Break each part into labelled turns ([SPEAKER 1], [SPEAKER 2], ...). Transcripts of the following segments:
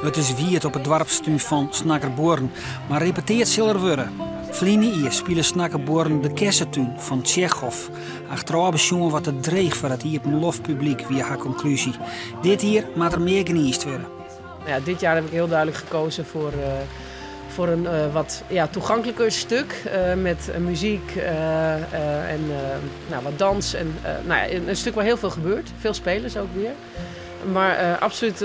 [SPEAKER 1] Het is wierd op het dorpstuin van Snakkerborn, maar repeteert zal er worden. Vliende hier spelen Snakkerborn de Kersentuin van Tsjechov. Achteraf bezongen wat het dreig voor het hier lofpubliek via haar conclusie. Dit hier moet er meer geniest worden.
[SPEAKER 2] Ja, dit jaar heb ik heel duidelijk gekozen voor een wat toegankelijker stuk met muziek en wat dans. En, een stuk waar heel veel gebeurt. Veel spelers ook weer. Maar absoluut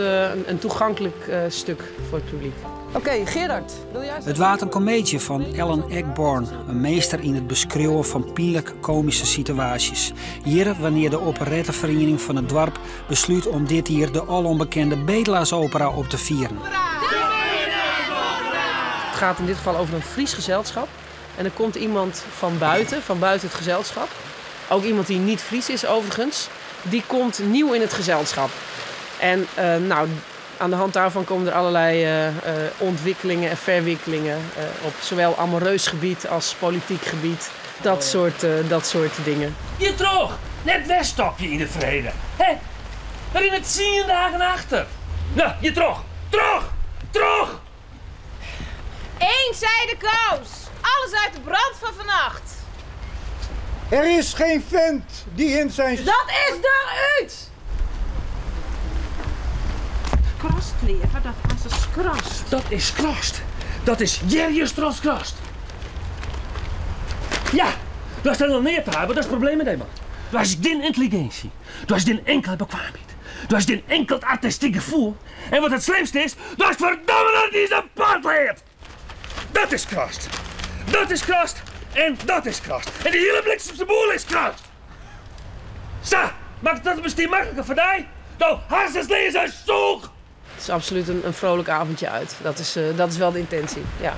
[SPEAKER 2] een toegankelijk stuk voor het publiek. Oké, Gerard, wil jij?
[SPEAKER 1] Het was een komedie van Ellen Egborn, een meester in het beschreeuwen van pijnlijk komische situaties. Hier wanneer de operettevereniging van het dorp besluit om dit hier de alonbekende Bedelaarsopera op te vieren.
[SPEAKER 2] Het gaat in dit geval over een Fries gezelschap. En er komt iemand van buiten het gezelschap. Ook iemand die niet Fries is overigens. Die komt nieuw in het gezelschap. En aan de hand daarvan komen er allerlei ontwikkelingen en verwikkelingen op zowel amoureus gebied als politiek gebied. Dat soort dingen.
[SPEAKER 3] Hier terug! Net wegstopje in de vrede. Hé, daar in het 10 dagen achter. Nou, hier terug! Terug! Terug!
[SPEAKER 4] Eenzijde kous! Alles uit de brand van vannacht.
[SPEAKER 5] Er is geen vent die in zijn...
[SPEAKER 4] Dat is eruit! Krast, leven, dat was een krast.
[SPEAKER 3] Dat is krast. Dat is Jerjestros krast. Ja, du hast dan neer te hebben, dat is het probleem met hem. Du hast geen intelligentie. Du hast geen enkel bekwaamheid. Du hast geen enkel artistiek gevoel. En wat het slimste is, du hast verdomme dat hij zijn pad leert. Dat is krast. Dat is krast. En dat is krast. En die hele bliksemse boel is krast. Zo, maakt dat misschien makkelijker voor jou? Nou, hast es lezen, zoek!
[SPEAKER 2] Het is absoluut een vrolijk avondje uit. Dat is wel de intentie, ja.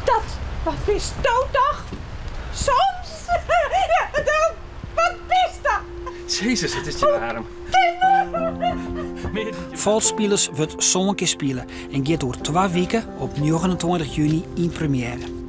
[SPEAKER 4] Dat, wat is toch? Soms? Ja, dan, wat is dat?
[SPEAKER 3] Jezus, het is je warm.
[SPEAKER 1] Volspelers wordt zo'n keer spelen en gaat door 2 weken op 29 juni in première.